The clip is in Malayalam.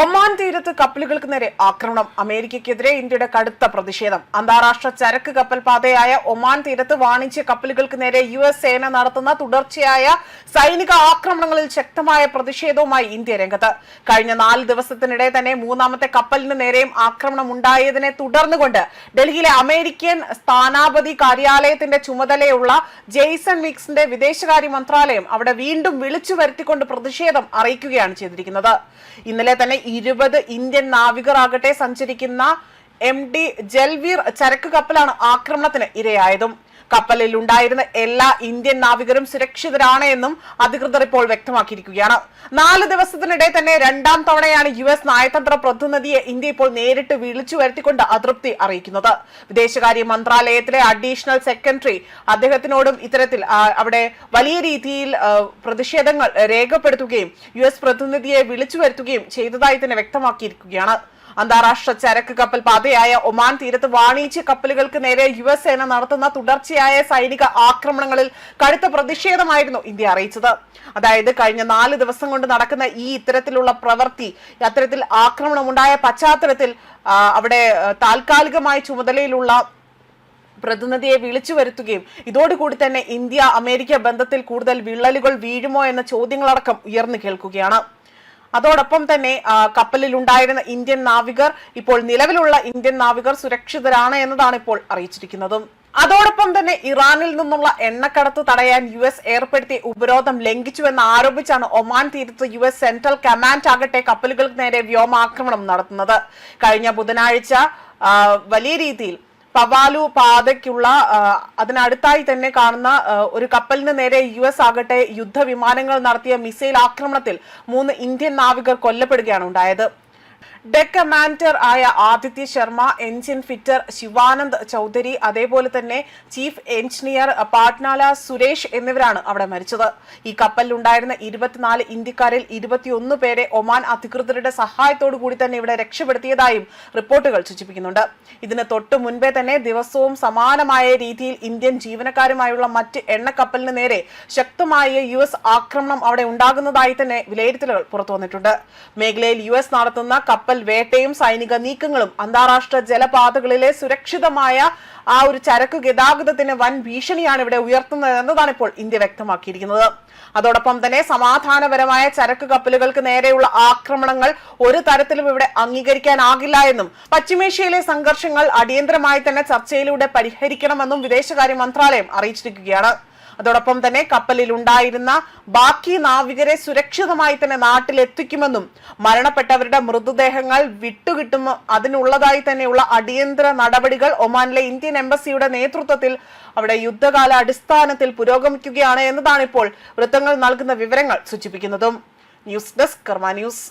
ഒമാൻ തീരത്ത് കപ്പലുകൾക്ക് നേരെ ആക്രമണം. അമേരിക്കയ്ക്കെതിരെ ഇന്ത്യയുടെ കടുത്ത പ്രതിഷേധം. അന്താരാഷ്ട്ര ചരക്ക് കപ്പൽ പാതയായ ഒമാൻ തീരത്ത് വാണിജ്യ കപ്പലുകൾക്ക് നേരെ US സേന നടത്തുന്ന തുടർച്ചയായ സൈനിക ആക്രമണങ്ങളിൽ ശക്തമായ പ്രതിഷേധവുമായി ഇന്ത്യ രംഗത്ത്. കഴിഞ്ഞ 4 ദിവസത്തിനിടെ തന്നെ മൂന്നാമത്തെ കപ്പലിന് നേരെയും ആക്രമണം ഉണ്ടായതിനെ തുടർന്നുകൊണ്ട് ഡൽഹിയിലെ അമേരിക്കൻ സ്ഥാനാപതി കാര്യാലയത്തിന്റെ ചുമതലയുള്ള ജെയ്സൺ വിക്സിന്റെ വിദേശകാര്യ മന്ത്രാലയം അവിടെ വീണ്ടും വിളിച്ചു വരുത്തിക്കൊണ്ട് പ്രതിഷേധം അറിയിക്കുകയാണ് ചെയ്തിരിക്കുന്നത്. ഇന്നലെ തന്നെ 20 ഇന്ത്യൻ നാവികർ ആകട്ടെ സഞ്ചരിക്കുന്ന MT ജൽവീർ ചരക്ക് കപ്പലാണ് ആക്രമണത്തിന് ഇരയായതും. കപ്പലിൽ ഉണ്ടായിരുന്ന എല്ലാ ഇന്ത്യൻ നാവികരും സുരക്ഷിതരാണ് എന്നും അധികൃതർ ഇപ്പോൾ വ്യക്തമാക്കിയിരിക്കുകയാണ്. 4 ദിവസത്തിനിടെ തന്നെ 2ാം തവണയാണ് US നയതന്ത്ര പ്രതിനിധിയെ ഇന്ത്യ ഇപ്പോൾ നേരിട്ട് വിളിച്ചു വരുത്തിക്കൊണ്ട് അതൃപ്തി അറിയിക്കുന്നത്. വിദേശകാര്യ മന്ത്രാലയത്തിലെ അഡീഷണൽ സെക്രട്ടറി അദ്ദേഹത്തിനോടും ഇത്തരത്തിൽ അവിടെ വലിയ രീതിയിൽ പ്രതിഷേധങ്ങൾ രേഖപ്പെടുത്തുകയും US പ്രതിനിധിയെ വിളിച്ചു വരുത്തുകയും ചെയ്തതായി തന്നെ വ്യക്തമാക്കിയിരിക്കുകയാണ്. അന്താരാഷ്ട്ര ചരക്ക് കപ്പൽ പാതയായ ഒമാൻ തീരത്ത് വാണിജ്യ കപ്പലുകൾക്ക് നേരെ US സേന നടത്തുന്ന തുടർച്ചയായ സൈനിക ആക്രമണങ്ങളിൽ കടുത്ത പ്രതിഷേധമായിരുന്നു ഇന്ത്യ അറിയിച്ചത്. അതായത് കഴിഞ്ഞ 4 ദിവസം കൊണ്ട് നടക്കുന്ന ഈ ഇത്തരത്തിലുള്ള പ്രവൃത്തി, അത്തരത്തിൽ ആക്രമണമുണ്ടായ പശ്ചാത്തലത്തിൽ അവിടെ താൽക്കാലികമായി ചുമതലയിലുള്ള പ്രതിനിധിയെ വിളിച്ചു വരുത്തുകയും ഇതോടുകൂടി തന്നെ ഇന്ത്യ അമേരിക്ക ബന്ധത്തിൽ കൂടുതൽ വിള്ളലുകൾ വീഴുമോ എന്ന ചോദ്യങ്ങളടക്കം ഉയർന്നു കേൾക്കുകയാണ്. അതോടൊപ്പം തന്നെ കപ്പലിൽ ഉണ്ടായിരുന്ന ഇന്ത്യൻ നാവികർ ഇപ്പോൾ നിലവിലുള്ള ഇന്ത്യൻ നാവികർ സുരക്ഷിതരാണ് എന്നതാണ് ഇപ്പോൾ അറിയിച്ചിരിക്കുന്നതും. അതോടൊപ്പം തന്നെ ഇറാനിൽ നിന്നുള്ള എണ്ണക്കടത്ത് തടയാൻ US ഏർപ്പെടുത്തിയ ഉപരോധം ലംഘിച്ചുവെന്ന് ആരോപിച്ചാണ് ഒമാൻ തീരത്ത് US സെൻട്രൽ കമാൻഡ് ആകട്ടെ കപ്പലുകൾക്ക് നേരെ വ്യോമാക്രമണം നടത്തുന്നത്. കഴിഞ്ഞ ബുധനാഴ്ച വലിയ രീതിയിൽ പവാലു പാതയ്ക്കുള്ള അതിനടുത്തായി തന്നെ കാണുന്ന ഒരു കപ്പലിന് നേരെ US ആകട്ടെ യുദ്ധവിമാനങ്ങൾ നടത്തിയ മിസൈൽ ആക്രമണത്തിൽ 3 ഇന്ത്യൻ നാവികർ കൊല്ലപ്പെടുകയാണ് ഉണ്ടായത്. ഡെക്ക് കമാൻഡർ ആയ ആദിത്യ ശർമ്മ, എഞ്ചിൻ ഫിറ്റർ ശിവാനന്ദ് ചൗധരി, അതേപോലെ തന്നെ ചീഫ് എഞ്ചിനീയർ പാട്നാല സുരേഷ് എന്നിവരാണ് അവിടെ മരിച്ചത്. ഈ കപ്പലിൽ ഉണ്ടായിരുന്ന 24 ഇന്ത്യക്കാരിൽ 21 പേരെ ഒമാൻ അധികൃതരുടെ സഹായത്തോടു കൂടി തന്നെ ഇവിടെ രക്ഷപ്പെടുത്തിയതായും റിപ്പോർട്ടുകൾ സൂചിപ്പിക്കുന്നുണ്ട്. ഇതിന് തൊട്ടു മുൻപേ തന്നെ ദിവസവും സമാനമായ രീതിയിൽ ഇന്ത്യൻ ജീവനക്കാരുമായുള്ള മറ്റ് എണ്ണക്കപ്പലിന് നേരെ ശക്തമായ US ആക്രമണം അവിടെ ഉണ്ടാകുന്നതായി തന്നെ വിലയിരുത്തലുകൾ പുറത്തു വന്നിട്ടുണ്ട്. മേഖലയിൽ US നടത്തുന്ന കപ്പൽ വേട്ടയും സൈനിക നീക്കങ്ങളും അന്താരാഷ്ട്ര ജലപാതകളിലെ സുരക്ഷിതമായ ആ ഒരു ചരക്ക് ഗതാഗതത്തിന് വൻ ഭീഷണിയാണ് ഇവിടെ ഉയർത്തുന്നത് എന്നതാണ് ഇപ്പോൾ ഇന്ത്യ വ്യക്തമാക്കിയിരിക്കുന്നത്. അതോടൊപ്പം തന്നെ സമാധാനപരമായ ചരക്ക് കപ്പലുകൾക്ക് നേരെയുള്ള ആക്രമണങ്ങൾ ഒരു തരത്തിലും ഇവിടെ അംഗീകരിക്കാനാകില്ല എന്നും പശ്ചിമേഷ്യയിലെ സംഘർഷങ്ങൾ അടിയന്തരമായി തന്നെ ചർച്ചയിലൂടെ പരിഹരിക്കണമെന്നും വിദേശകാര്യ മന്ത്രാലയം അറിയിച്ചിരിക്കുകയാണ്. അതോടൊപ്പം തന്നെ കപ്പലിൽ ഉണ്ടായിരുന്ന ബാക്കി നാവികരെ സുരക്ഷിതമായി തന്നെ നാട്ടിലെത്തിക്കുമെന്നും മരണപ്പെട്ടവരുടെ മൃതദേഹങ്ങൾ വിട്ടുകിട്ടും അതിനുള്ളതായി തന്നെയുള്ള അടിയന്തര നടപടികൾ ഒമാനിലെ ഇന്ത്യൻ എംബസിയുടെ നേതൃത്വത്തിൽ അവിടെ യുദ്ധകാല അടിസ്ഥാനത്തിൽ പുരോഗമിക്കുകയാണ് എന്നതാണ് ഇപ്പോൾ വൃത്തങ്ങൾ നൽകുന്ന വിവരങ്ങൾ സൂചിപ്പിക്കുന്നതും. ന്യൂസ് ഡെസ്ക് കർമ്മ ന്യൂസ്.